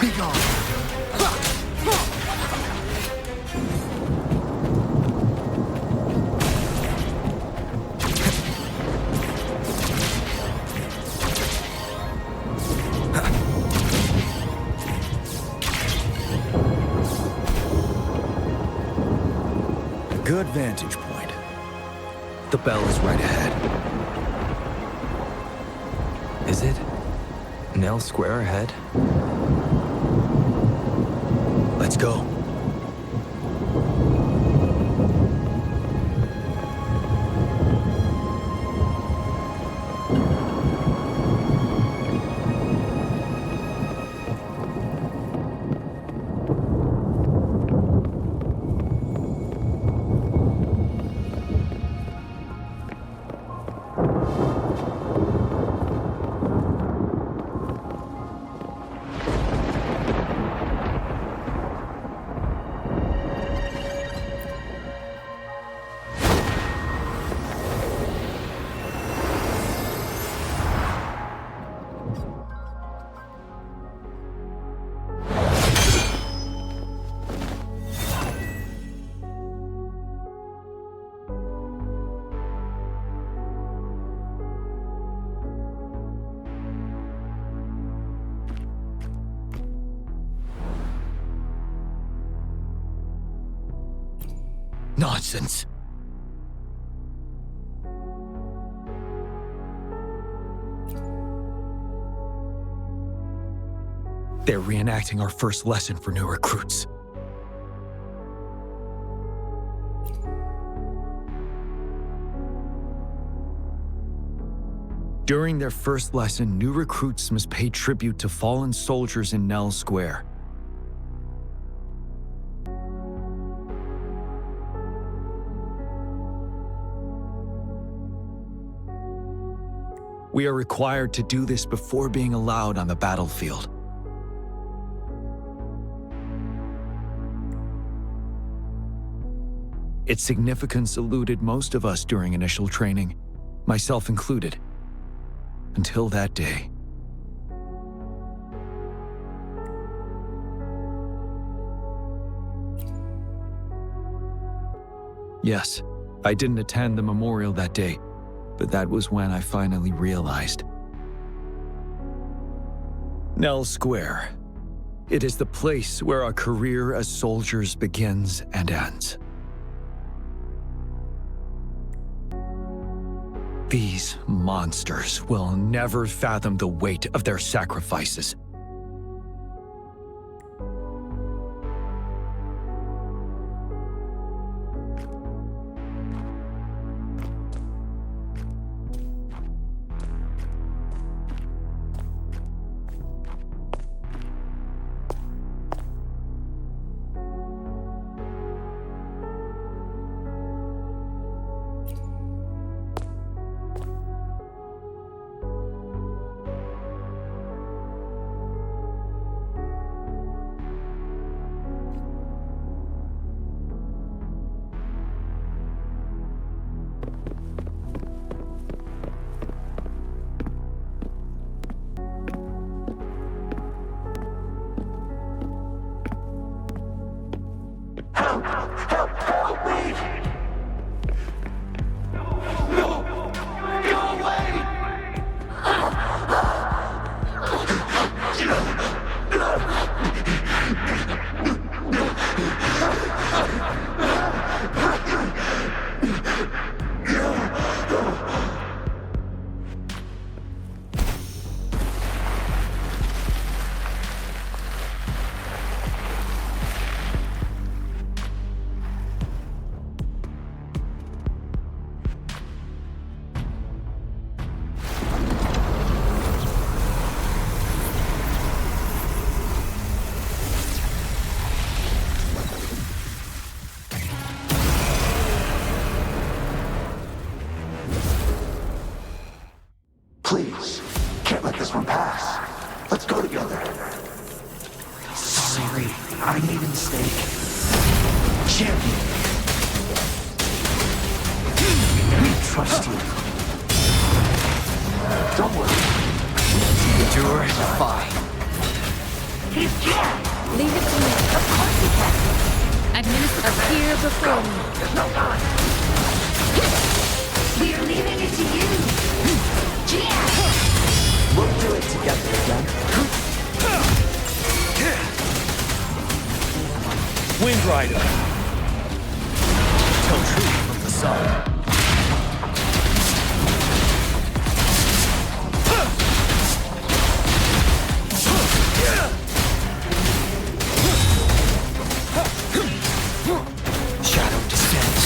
Be gone. Good vantage point. The bell is right ahead. Is it? Nell Square ahead? Let's go. Nonsense. They're reenacting our first lesson for new recruits. During their first lesson, new recruits must pay tribute to fallen soldiers in Nell Square. We are required to do this before being allowed on the battlefield. its significance eluded most of us during initial training, myself included. Until that day. Yes, I didn't attend the memorial that day, but that was when I finally realized. Nell Square. It is the place where our career as soldiers begins and ends. These monsters will never fathom the weight of their sacrifices. Help me! No! Go away! Please, can't let this one pass. Let's go together. Sorry, I made a mistake. Champion. We trust you. Don't worry. Endure and defy. He's Jiyan! Leave it to me. Of course he can! Admist appear before me. There's no time! We are leaving it to you! Jiyan! We'll do it together again. Wind Rider. Tell truth from the sun. Shadow descends.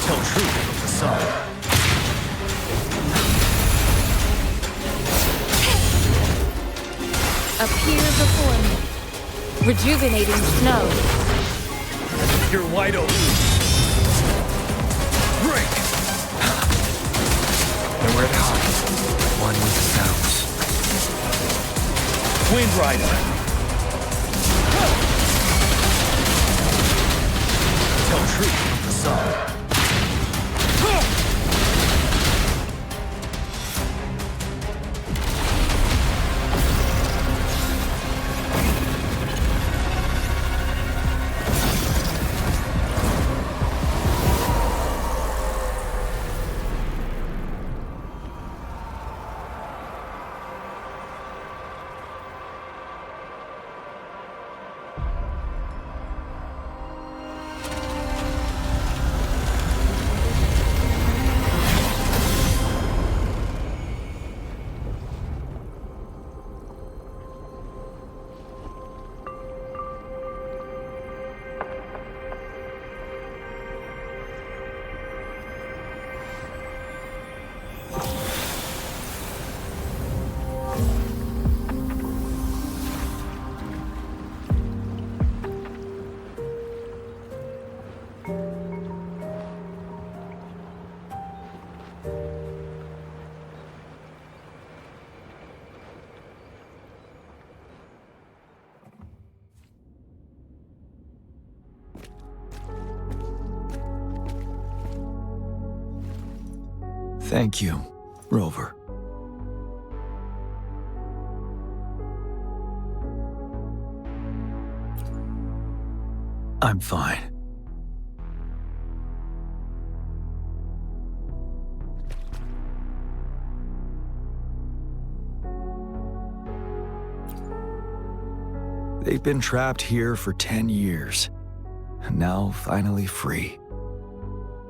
Tell truth from the sun. Appear before me. Rejuvenating snow. You're wide open. Break! Nowhere to hide. One with the sounds. Wind Rider. Tell truth from the sun. Thank you, Rover. I'm fine. They've been trapped here for 10 years, and now finally free.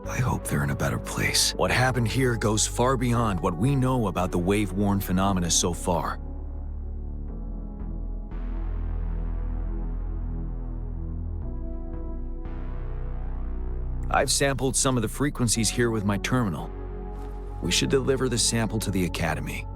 I hope they're in a better place. What happened here goes far beyond what we know about the wave-worn phenomena so far. I've sampled some of the frequencies here with my terminal. We should deliver the sample to the Academy.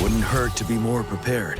Wouldn't hurt to be more prepared.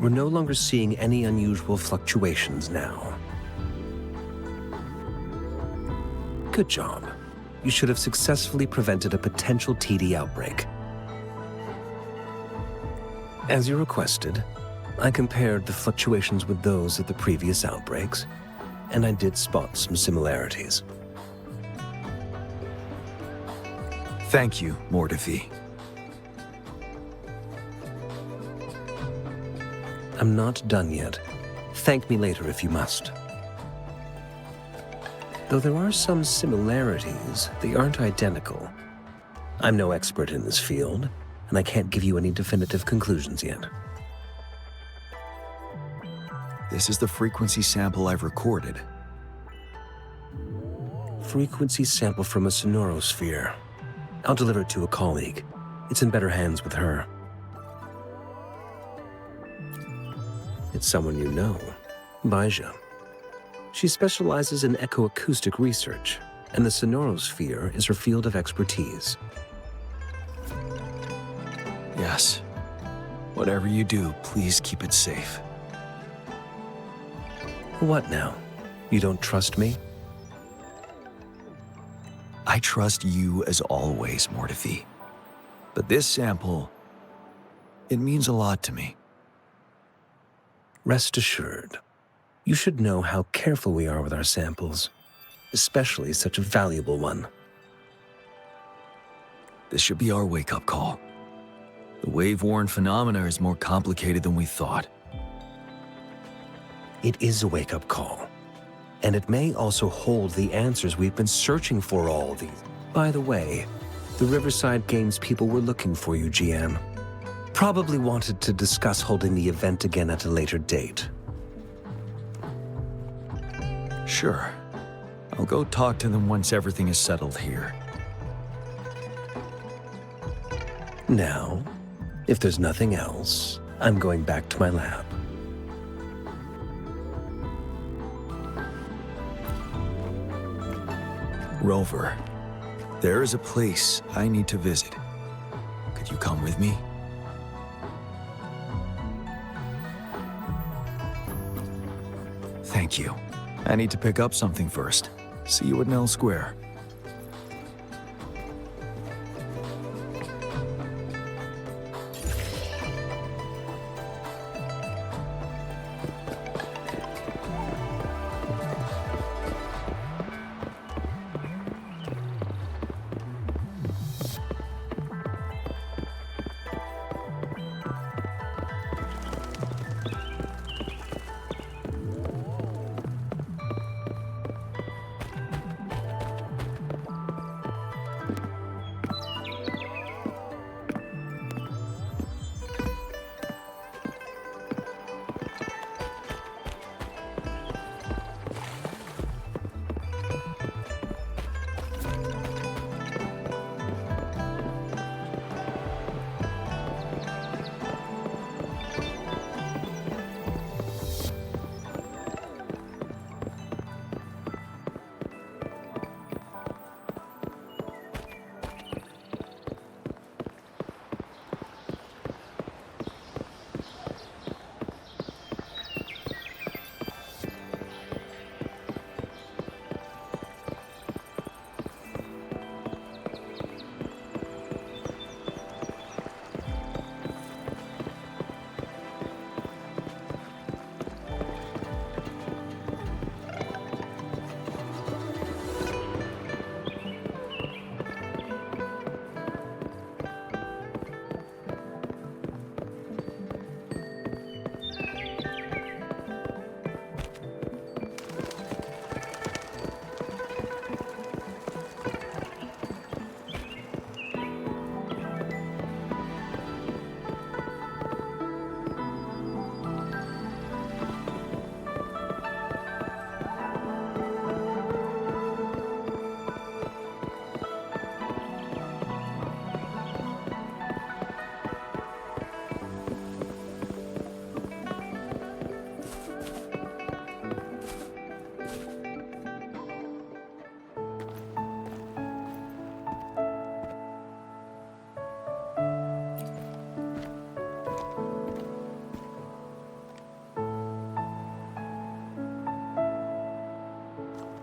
We're no longer seeing any unusual fluctuations now. Good job. You should have successfully prevented a potential TD outbreak. As you requested, I compared the fluctuations with those of the previous outbreaks, and I did spot some similarities. Thank you, Mortefi. I'm not done yet. Thank me later if you must. Though there are some similarities, they aren't identical. I'm no expert in this field, and I can't give you any definitive conclusions yet. This is the frequency sample I've recorded. Frequency sample from a sonorosphere. I'll deliver it to a colleague. It's in better hands with her. It's someone you know, Baija. She specializes in echoacoustic research, and the sonorosphere is her field of expertise. Yes. Whatever you do, please keep it safe. What now? You don't trust me? I trust you as always, Mortefi. But this sample It means a lot to me. Rest assured, you should know how careful we are with our samples, especially such a valuable one. This should be our wake-up call. The wave-worn phenomena is more complicated than we thought. It is a wake-up call, and it may also hold the answers we've been searching for all these. By the way, the Riverside Games people were looking for you, Jiyan. Probably wanted to discuss holding the event again at a later date. Sure. I'll go talk to them once everything is settled here. Now, if there's nothing else, I'm going back to my lab. Rover, there is a place I need to visit. Could you come with me? Thank you. I need to pick up something first. See you at Nell Square.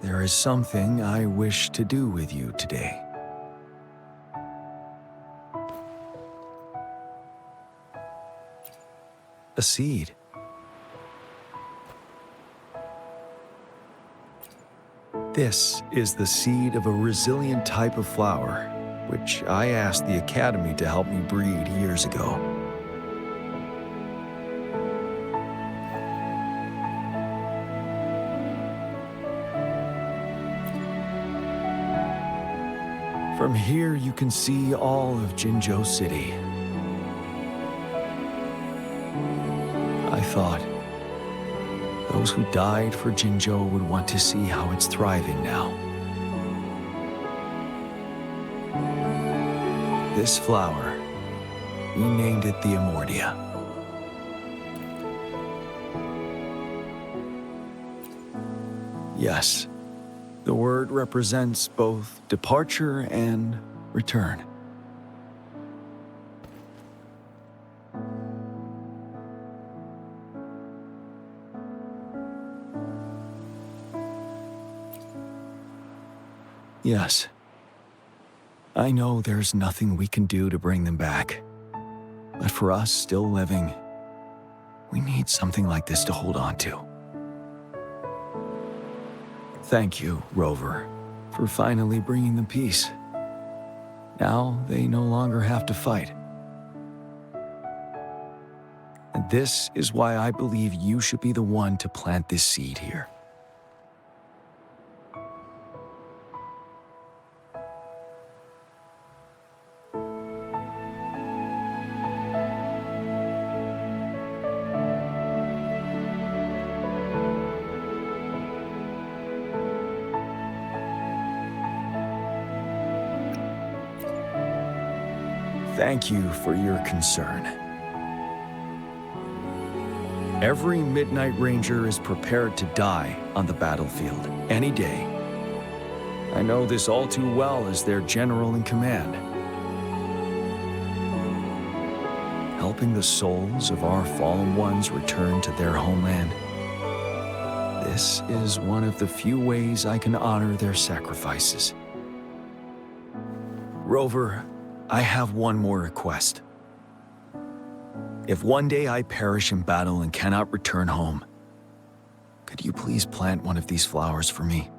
There is something I wish to do with you today. A seed. This is the seed of a resilient type of flower, which I asked the Academy to help me breed years ago. From here, you can see all of Jinzhou City. I thought those who died for Jinzhou would want to see how it's thriving now. This flower, we named it the Amordia. Yes. The word represents both departure and return. Yes. I know there's nothing we can do to bring them back. But for us still living, we need something like this to hold on to. Thank you, Rover, for finally bringing them peace. Now they no longer have to fight. And this is why I believe you should be the one to plant this seed here. Thank you for your concern. Every Midnight Ranger is prepared to die on the battlefield any day. I know this all too well as their general in command. Helping the souls of our fallen ones return to their homeland. This is one of the few ways I can honor their sacrifices. Rover, I have one more request. If one day I perish in battle and cannot return home, could you please plant one of these flowers for me?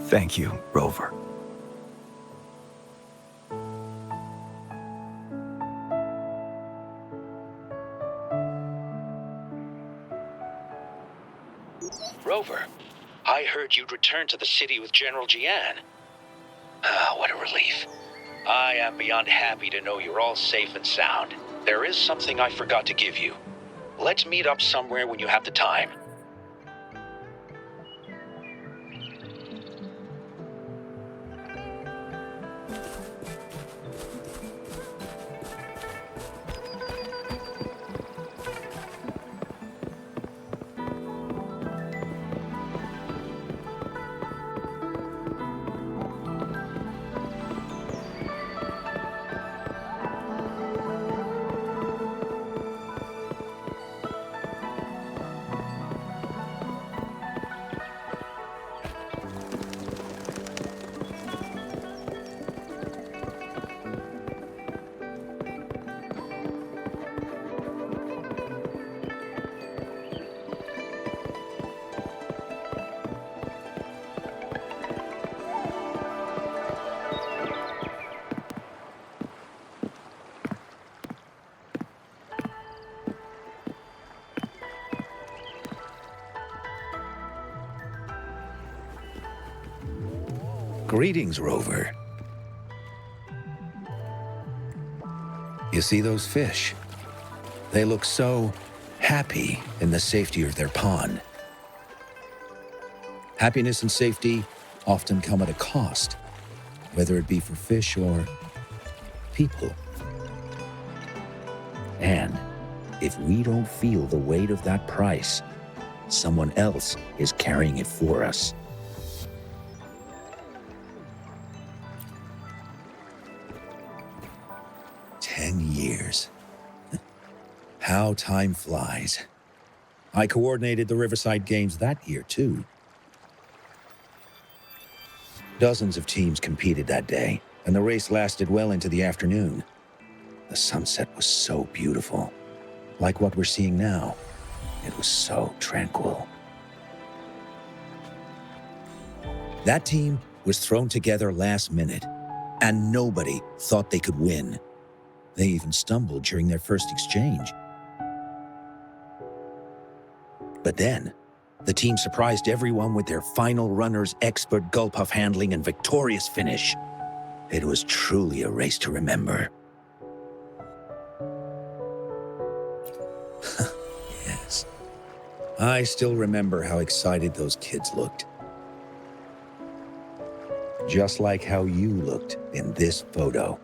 Thank you, Rover. Rover, I heard you'd returned to the city with General Jiyan. Ah, what a relief. I am beyond happy to know you're all safe and sound. There is something I forgot to give you. Let's meet up somewhere when you have the time. Greetings, Rover. You see those fish? They look so happy in the safety of their pond. Happiness and safety often come at a cost, whether it be for fish or people. And if we don't feel the weight of that price, someone else is carrying it for us. Years. How time flies. I coordinated the Riverside Games that year, too. Dozens of teams competed that day, and the race lasted well into the afternoon. The sunset was so beautiful. Like what we're seeing now, it was so tranquil. That team was thrown together last minute, and nobody thought they could win. They even stumbled during their first exchange. But then, the team surprised everyone with their final runner's expert gulp-puff handling and victorious finish. It was truly a race to remember. Yes. I still remember how excited those kids looked. Just like how you looked in this photo.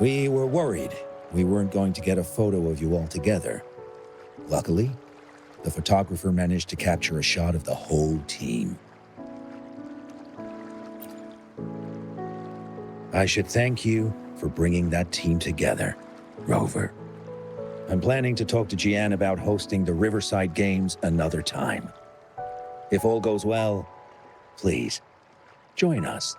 We were worried we weren't going to get a photo of you all together. Luckily, the photographer managed to capture a shot of the whole team. I should thank you for bringing that team together, Rover. I'm planning to talk to Jiyan about hosting the Riverside Games another time. If all goes well, please, join us.